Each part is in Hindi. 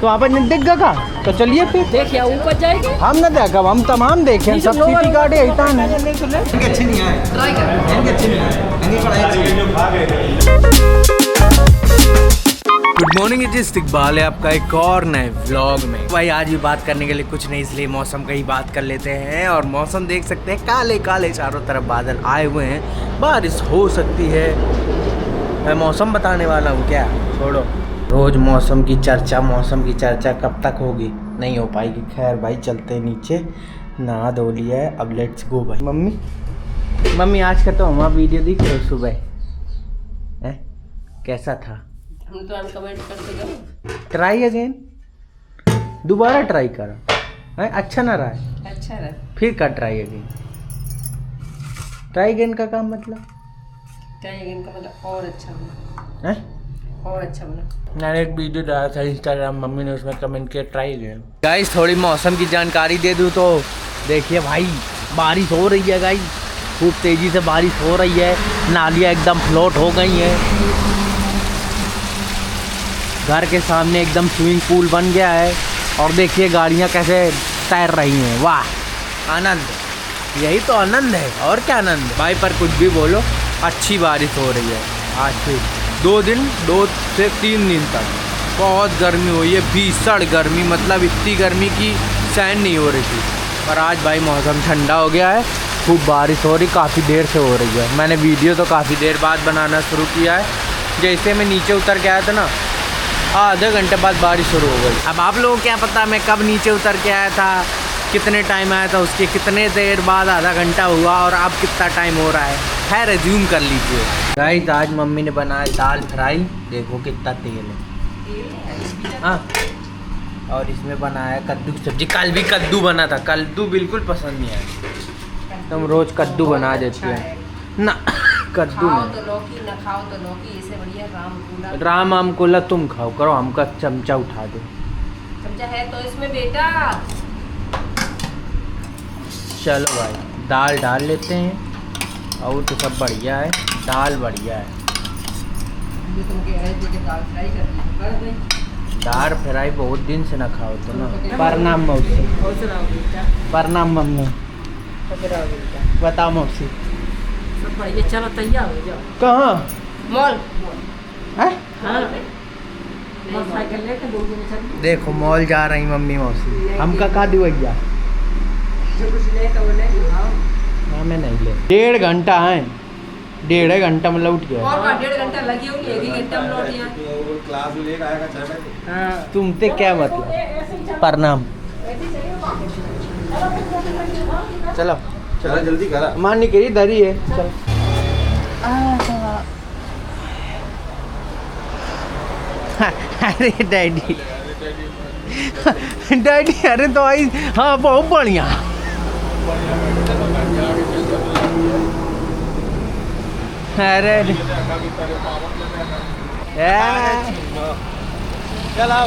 तो आपने दिख गया तो चलिए फिर देखिए ऊपर जाएंगे। हम ना देखा हम तमाम देखे सब सिटी गार्ड है अच्छी नहीं आए ट्राई कर अच्छी नहीं आए गुड मॉर्निंग, ये इस्तिकबाल है आपका एक और नए व्लॉग में। भाई आज भी बात करने के लिए कुछ नहीं, इसलिए मौसम का ही बात कर लेते हैं। और मौसम देख सकते हैं, काले काले चारों तरफ बादल आए हुए हैं, बारिश हो सकती है। मैं मौसम बताने वाला हूँ क्या, छोड़ो। रोज मौसम की चर्चा कब तक होगी, नहीं हो पाएगी। खैर भाई चलते हैं नीचे, नहा धो लिया है, अब लेट्स गो भाई। मम्मी आज का तो हमारा वीडियो दिख रहे सुबह है, कैसा था? हम तो कमेंट करते गए। ट्राई अगेन, दोबारा ट्राई करो। अच्छा ना रहा है, अच्छा रहा, फिर का ट्राई अगेन। ट्राई अगेन का काम मतलब ट्राई अगेन का मतलब और अच्छा बना, है? और अच्छा बना। मैंने एक वीडियो डाला था इंस्टाग्राम, मम्मी ने उसमें कमेंट किया ट्राई अगेन। गाइस थोड़ी मौसम की जानकारी दे दूँ तो देखिए भाई, बारिश हो रही है गाइस, खूब तेज़ी से बारिश हो रही है, नालियाँ एकदम फ्लोट हो गई हैं, घर के सामने एकदम स्विमिंग पूल बन गया है। और देखिए गाड़ियाँ कैसे तैर रही हैं, वाह आनंद, यही तो आनंद है, और क्या आनंद भाई। पर कुछ भी बोलो, अच्छी बारिश हो रही है आज फिर 2 से 3 दिन तक। बहुत गर्मी हुई है, भीषण गर्मी, मतलब इतनी गर्मी की सहन नहीं हो रही थी। पर आज भाई मौसम ठंडा हो गया है, खूब बारिश हो रही, काफ़ी देर से हो रही है। मैंने वीडियो तो काफ़ी देर बाद बनाना शुरू किया है, जैसे मैं नीचे उतर के आया था ना, आधे घंटे बाद बारिश शुरू हो गई। अब आप लोगों को क्या पता मैं कब नीचे उतर के आया था, कितने टाइम आया था, उसके कितने देर बाद आधा घंटा हुआ और अब कितना टाइम हो रहा है। खैर रिज्यूम कर लीजिए। गाइस आज मम्मी ने बनाया दाल फ्राई, देखो कितना तेल है। हाँ, और इसमें बनाया कद्दू की सब्जी। कल भी कद्दू बना था, कद्दू बिल्कुल पसंद नहीं आया। तुम रोज कद्दू बना देती है ना, कद्दू खाओ नहीं। तो लौकी, ना खाओ तो लौकी, इससे बढ़िया राम राम कोला तुम खाओ करो, हमका चमचा उठा दो। चमचा है तो इसमें बेटा। चलो भाई दाल डाल लेते हैं, और तो सब बढ़िया है, दाल बढ़िया है। ये तुम कह रहे थे कि दाल फ्राई कर दी, कर दे। दाल फ्राई बहुत दिन से ना खाओ तो ना। प्रणाम मौसी। खुश रहो बेटा, प्रणाम मम्मी। खुश रहो बेटा। बताओ मौसी सब बढ़िया, चलो तैयार हो जाओ। कहाँ मॉल है? हाँ, मोटरसाइकिल लेके 2 दिन चल। देखो मॉल जा रही मम्मी मौसी, हमका का दिवैया। जो कुछ ले तो वो ले खाओ। हाँ मैं नहीं ले, 1.5 घंटा है, 1.5 घंटा में लौट गया। और का 1.5 घंटा लगी होगी, 1 घंटा में लौट यहाँ। क्लास में लेकर आएगा 6 बजे। हाँ, तुमसे क्या मतलब। प्रणाम। चलो चलो जल्दी करा। मानी करी धरी है, चल। अरे डैडी डैडी, अरे तो आई, हाँ बहुत बढ़िया। अरे चला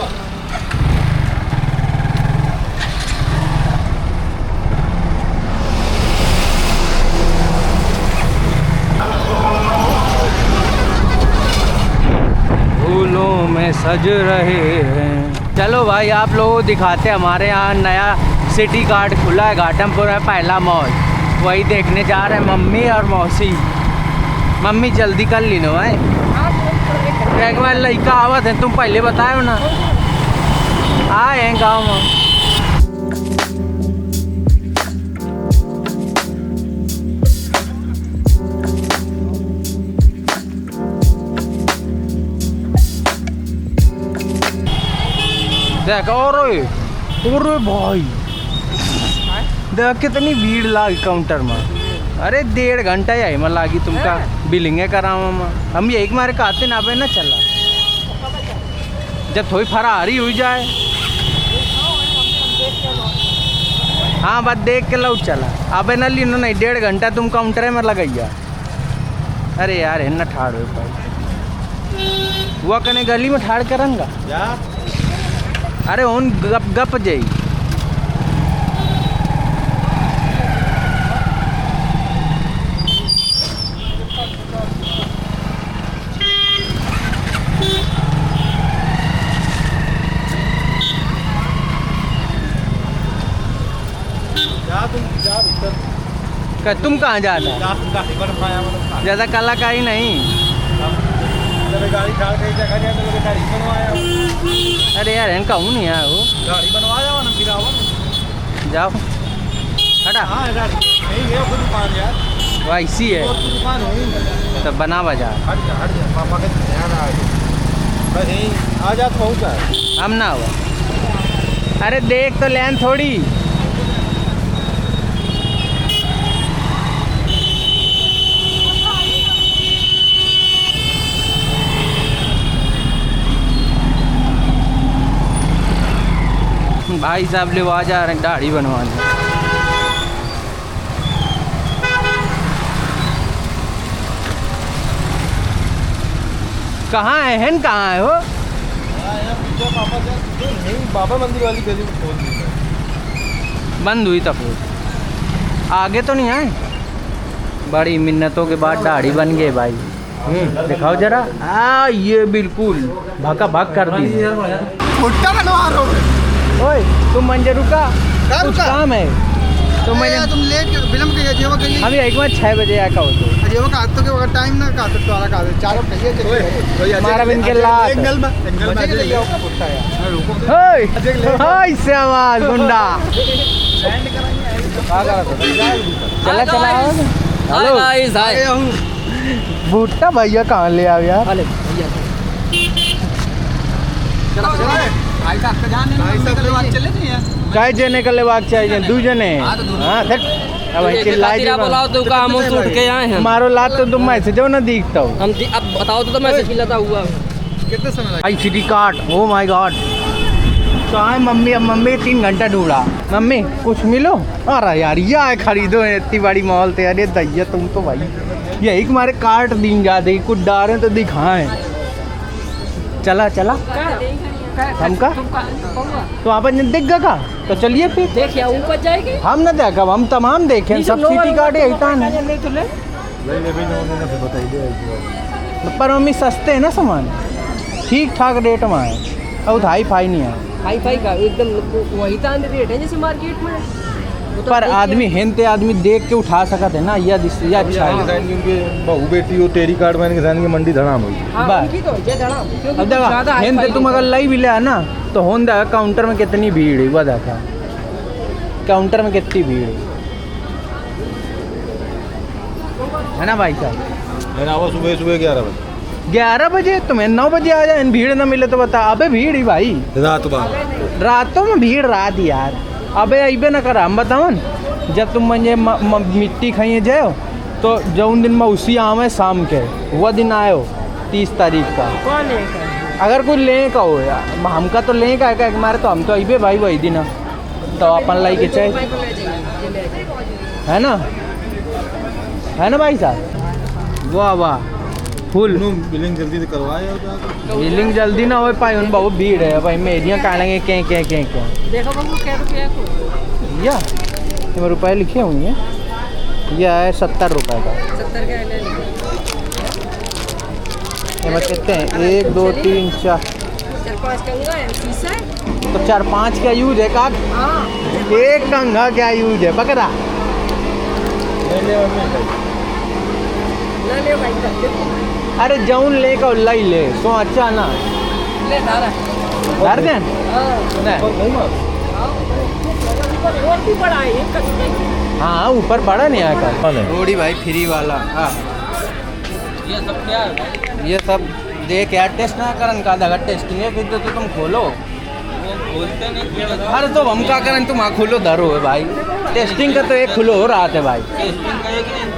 फूलों में सज रहे हैं। चलो भाई आप लोगों को दिखाते, हमारे यहाँ नया सिटी कार्ड खुला है घाटमपुर में, पहला मॉल, वही देखने जा रहे हैं मम्मी और मौसी। मम्मी जल्दी कर ली नो भाई, एक बार लड़का आवत है, तुम पहले बताओ ना। आए हैं गाँव में। देख और भाई देख कितनी भीड़ लागी काउंटर में। अरे 1.5 घंटा यही में लागी तुमका बिलिंगे करावा में। हम यही मारे कहते ना, ना चला जब थोड़ी फरारी हुई जाए। हाँ बस देख के लौट चला, अब न ली नहीं 1.5 घंटा तुम काउंटर में लगैया। अरे यार है ना ठाड़ हो भाई, वो कने गली में ठाड़ करेंगा। अरे उन गप जाई। तुम कहाँ जाता? ज़्यादा कलाकारी नहीं। गाड़ी खा के जगह दिया तो गाड़ी बनवाया। अरे यार इनका हूँ नहीं यार वो। गाड़ी बनवाया ना फिर आओ। जाओ हटा। हाँ यार नहीं है वो दुकान यार। वह इसी है वो दुकान हुई तो बना बाजार। हट जा पापा के ध्यान आ बस यहीं आ जा तो पहुँचा हम ना हुआ। अरे देख तो लेन थोड़ी। भाई साहब ले आ जा रहे हैं दाढ़ी बनवाने। कहाँ है हेन कहाँ है हो? पापा नहीं बाबा मंदिर वाली गली में खोल दी बंद हुई तब आगे तो नहीं आए। बड़ी मिन्नतों के बाद दाढ़ी बन गए भाई। दिखाओ जरा। ये बिल्कुल भागा भाग कर दी। भुट्टा बनवा रहा हूँ। ओए तुम मंजे रुका कुछ काम है तो मैंने तुम लेट विलंब के जेवा के लिए अभी एक बार 6 बजे आया हो तो जेवा का तो के टाइम ना का तो वाला का चारों कहिए चलिए हमारा बिन के लात एंगल में ले जाओ का भुट्टा यार ओए हाय शाबाश गुंडा चला चला हेलो गाइस हाय। भुट्टा भैया कहाँ ले आओ यार। अरे भैया भाई साहब का जान नहीं चले नहीं यार काय जने का लेवाक चाहिए दू जने। हाँ सर अब चिल्लाई तेरा बोलाओ तो का मुंह सूट के आए हैं। मारो लात तो तुम मैसेज जो ना दिखता हो। हम अब बताओ तो मैसेज मिलता हुआ कितने समय लगा I city card oh my God. कहाँ है मम्मी? अब मम्मी 3 घंटा ढूंढा। मम्मी कुछ मिलो। अरे यार ये आए खरीदो इतनी बड़ी मॉल थे। अरे दैया तुम तो भाई यही तुम्हारे कार्ट दिन जाते कुछ डारे तो दिखाएं। चला चला हमका तो आप दिख गया का तो चलिए फिर देखिए ऊपर जाएगी। हम ना देखा हम तमाम देखे सब सिटी कार्ड पर मम्मी सस्ते है ना सामान ठीक ठाक रेट में है और हाई फाई नहीं है। हाई फाई का एकदम वही तो रेट है जैसे मार्केट में वो तो पर देखिए। आदमी हेनते आदमी देख के उठा सकते है ना। ये अच्छा है। बहू बेटी वो तेरी कार्ड मैंने किसान की मंडी धड़ाम हुई। हाँ, बस। उनकी तो ये धड़ा क्योंकि अब देखा ज़्यादा हाई हेनते फाई तुम नहीं अगर लाई भी ले ना तो होन देखा काउंटर में कितनी भीड़ है। वह देखा काउंटर में कितनी भीड़ है ना भाई साहब। मैंने आवा सुबह सुबह 11 बजे 11 बजे तुम्हें 9 बजे आ जाए भीड़ ना मिले तो बता। अबे भीड़ ही भाई रात बार रातों में भीड़ रात यार। अबे अबे ना कर हम बताओ जब तुम मुझे मिट्टी खाइए जाओ तो जौन दिन में उसी आम है शाम के वह दिन आयो 30 तारीख का। कौन है अगर कोई ले का हो यार हमका तो ले का है हमारे तो हम तो अबे भाई वही दिन तो अपन लाई के चाहे है ना भाई साहब। वाह वाह फुल बिलिंग जल्दी से करवाए बिलिंग जल्दी ना हो पाई उन बहुत भीड़ है भाई। मेरियाँ काटेंगे क्या देखो बाबू क्या रुपया को या इसमें रुपए लिखे हुए हैं। यह है 70 रुपये का। 70 का ले लो। इसमें कितने हैं 1 2 3 4 4-5 कंगा है 30 है। तो 4-5 का यूज है का हाँ एक कंघा क्या यूज है पकड़ा। ले ले भाई अरे जौन ले का लाई ले सो अच्छा ना ले धारा धर दें और भी बड़ा है एक कस्टे। हाँ ऊपर पड़ा नहीं आया रोड़ी भाई फ्री वाला। हाँ ये सब क्या है भाई? ये सब देख यार टेस्ट ना करन का आधा टेस्टिंग है फिर तो तुम खोलो बोलते नहीं अरे तो हम का करन तुम खोलो धरो है भाई। टेस्टिंग का तो एक खुलो हो रहा है भाई।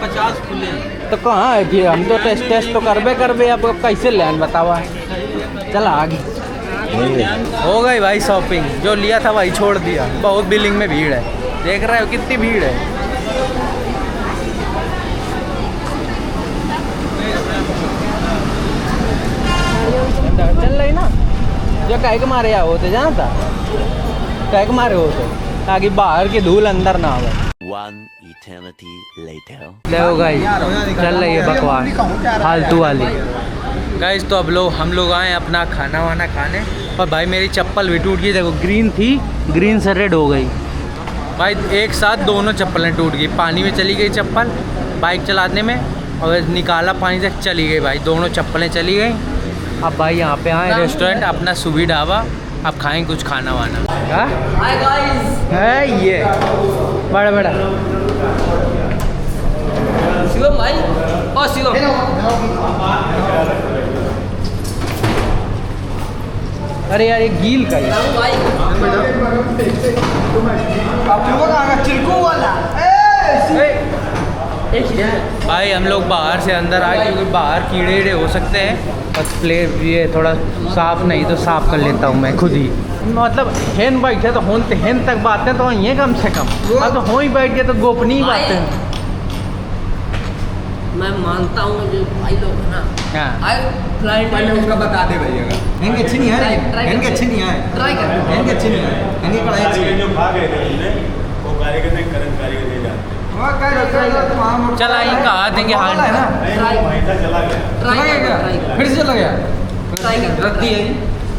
50 खुले तो कहाँ है कि हम तो टेस्ट तो करबे अब कैसे लें बतावा। चला आगे हो गई भाई शॉपिंग जो लिया था भाई छोड़ दिया। बहुत बिलिंग में भीड़ है देख रहे हो कितनी भीड़ है। चल रही ना जो कह के मारे या होते जाना था कह के मारे होते ताकि बाहर की धूल अंदर ना आवे। One eternity later. देखो गाइस चल रही है बकवास फालतू वाली। गाइस तो अब हम लोग आए अपना खाना वाना खाने और भाई मेरी चप्पल भी टूट गई। देखो ग्रीन थी ग्रीन से रेड हो गई भाई एक साथ दोनों चप्पलें टूट गई, पानी में चली गई चप्पल बाइक चलाने में, और निकाला पानी तक चली गई भाई, दोनों चप्पलें चली गई। अब भाई यहाँ पे आए रेस्टोरेंट अपना सुबी ढाबा, अब खाएंगे कुछ खाना वाना। हाय गाइस, है ये बड़ा बड़ा शिवम भाई, ओ शिवम, अरे यार ये गील का है। रामू भाई, चिल्कू वाला भाई हम लोग बाहर से अंदर आए क्योंकि बाहर कीड़े वीड़े हो सकते हैं, बस प्लेट ये थोड़ा साफ नहीं तो साफ कर लेता हूँ मैं खुद ही। मतलब हेन बैठे तो होन हेन तक बातें तो ये कम से कम, अब तो हो ही बैठ गए तो गोपनीय बातें। मैं मानता हूँ जो भाई लोग है ना, हाँ फ्लाइट पहले उनका बता दे भैया, इनके अच्छी नहीं है, इनके अच्छी नहीं है, ट्राई कर, इनके अच्छी नहीं है, इनकी कढ़ाई अच्छी है। जो खा गए थे तुमने वो कारीगर ने करंट कारीगर ले जाते चल आई कहा देंगे हाँ है ना, ट्राई वहीं से चला गया। ट्राई कर, फिर से चला गया, ट्राई कर, रद्दी है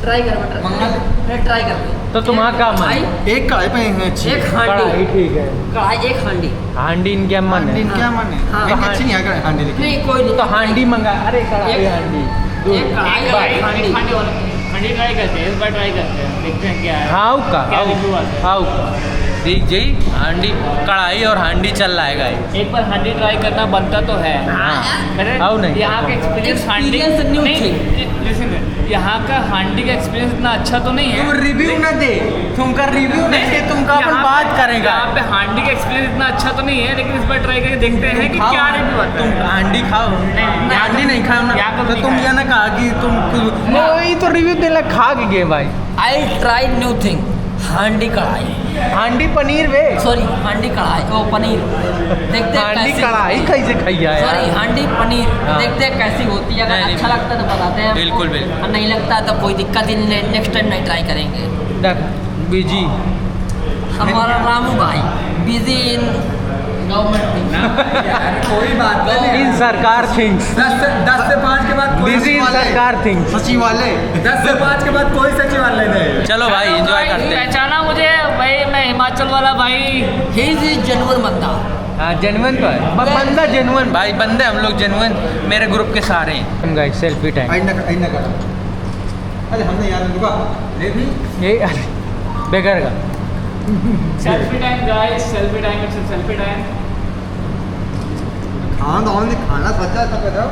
ट्राई कर बेटा, मंगल ट्राई कर। तो तुम्हारा काम भाई है एक कढ़ाई पे हैं अच्छी, एक कढ़ाई हांडी, ठीक है, कढ़ाई एक हांडी, हांडी इनके अम्मा ने, हांडी क्या माने, हाँ, इनकी अच्छी नहीं है कढ़ाई हांडी लेकिन। नहीं कोई नहीं तो हांडी मंगा, अरे कढ़ाई एक- हांडी एक कढ़ाई और एक हांडी। हांडी ट्राई करते हैं, इस बार ट्राई करते हैं, देखते हैं क्या है। हाउ का क्या रिव्यू आता है। हाउ का देख जी, हांडी कढ़ाई और हांडी चल रहा है गाइस। एक बार हांडी ट्राई करना बनता तो है। हाँ हाउ नहीं, यहाँ का एक्सपीरियंस हांडी Experience new नहीं, listen, यहाँ का हांडी का एक्सपीरियंस इतना अच्छा तो नहीं है। रिव्यू ना दे, तुमका रिव्यू नहीं दे, तुमका अपन यहाँ बात करेगा। यहाँ पे हांडी का एक्सपीरियंस इतना अच्छा तो नहीं है, लेकिन इस बार ट्राई करके देखते हैं कि क्या रिव्यू आता तुम है। हांडी खाओ, हांडी नहीं खाओ ना, यहाँ को तो नहीं तुम खाया। ये ना कहा कि तुम वही तो रिव्यू देला खा के गए भाई। आई ट्राई न्यू थिंग, हांडी कढ़ाई, हांडी पनीर वे, सॉरी हांडी कढ़ाई, ओ पनीर, देखते हैं हांडी कैसी, कढ़ाई कैसे खाइया सॉरी यार। हांडी पनीर, हाँ। देखते हैं कैसी होती है, अगर नहीं, अच्छा नहीं, लगता है तो बताते हैं। बिल्कुल, बिल्कुल। और नहीं लगता है तो कोई दिक्कत ही नहीं, नेक्स्ट टाइम नहीं ट्राई करेंगे। देख बीजी हमारा रामू भाई बिजी इन गवर्नमेंट थिंग, कोई बात नहीं, इन सरकार थिंग्स, 10 से 5 के बाद कोई बिजी इन सचिवालय, सरकार थिंग्स। सचिवालय 10 से 5 के बाद कोई सचिवालय नहीं। चलो भाई एंजॉय करते हैं। पहचाना मुझे भाई, मैं हिमाचल वाला भाई। ही इज जेन्युइन बंदा। हाँ जेन्युइन तो है, बंदा जेन्युइन भाई, बंदे हम लोग जेन्युइन, मेरे ग्रुप के सारे हैं। हम गाइस सेल्फी टाइम, आइना कर, अरे हमने यार रुका ले भी ये अरे बेकार का selfie time guys, selfie time, it's selfie time. खाना बचा था बताओ,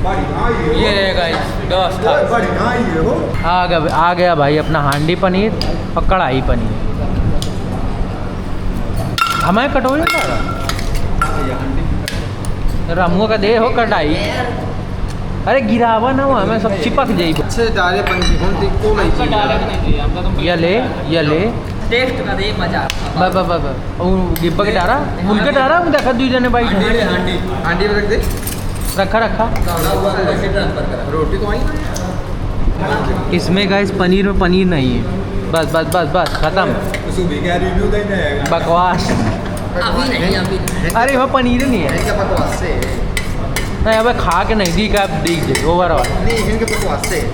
बढ़िया ये रहेगा इस व्यवस्था। बढ़िया ये हो। आ गया भाई अपना हांडी पनीर और कढ़ाई पनीर। हमारे कटोरी का रामू का दे हो कढ़ाई, अरे गिरावा ना हो हमें सब चिपक जाई। अच्छे डाले पंछी होती को नहीं आपका डायरेक्ट नहीं चाहिए, आपका तुम ये ले टेस्ट कर दे मजा। गिब्बा के डारा मुल के डारा देखा दू जने भाई हांडी में रख दे, रखा रखा। दौड़ा हुआ वैसे ट्रांसफर करा, रोटी तो आई ना। इसमें गाइस पनीर में पनीर नहीं है, बस बस बस बस खत्म, सुबह क्या रिव्यू देना है? बकवास। अभी नहीं, अभी नहीं। अरे वह पनीर नहीं है, इनके बकवास से नहीं अब खा के नहीं दिखा, अब दिख जाए ओवरऑल। नहीं, इनके बकवास से।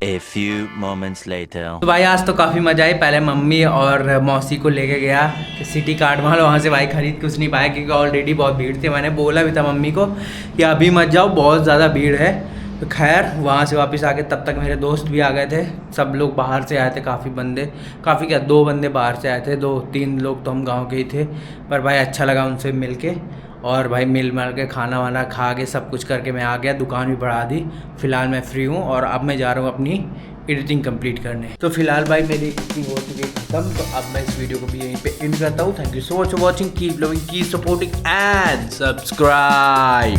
A few moments later. तो भाई आज तो काफ़ी मज़ा आई। पहले मम्मी और मौसी को लेके गया कि सिटी कार्ड माल, वहाँ से भाई खरीद कुछ नहीं पाया क्योंकि ऑलरेडी बहुत भीड़ थी। मैंने बोला भी था मम्मी को कि अभी मत जाओ, बहुत ज़्यादा भीड़ है। तो खैर वहाँ से वापस आके तब तक मेरे दोस्त भी आ गए थे, सब लोग बाहर से आए थे, काफ़ी बंदे, काफ़ी क्या 2 बंदे बाहर से आए थे, 2-3 लोग तो हम गाँव के ही थे। पर भाई अच्छा लगा उनसे मिल के, और भाई मिल के खाना वाना खा के सब कुछ करके मैं आ गया, दुकान भी बढ़ा दी। फ़िलहाल मैं फ्री हूँ और अब मैं जा रहा हूँ अपनी एडिटिंग कंप्लीट करने। तो फिलहाल भाई मेरी एडिटिंग हो चुकी है खत्म, तो अब मैं इस वीडियो को भी यहीं पे एंड करता हूँ। Thank you so much for watching, keep loving, keep supporting and subscribe.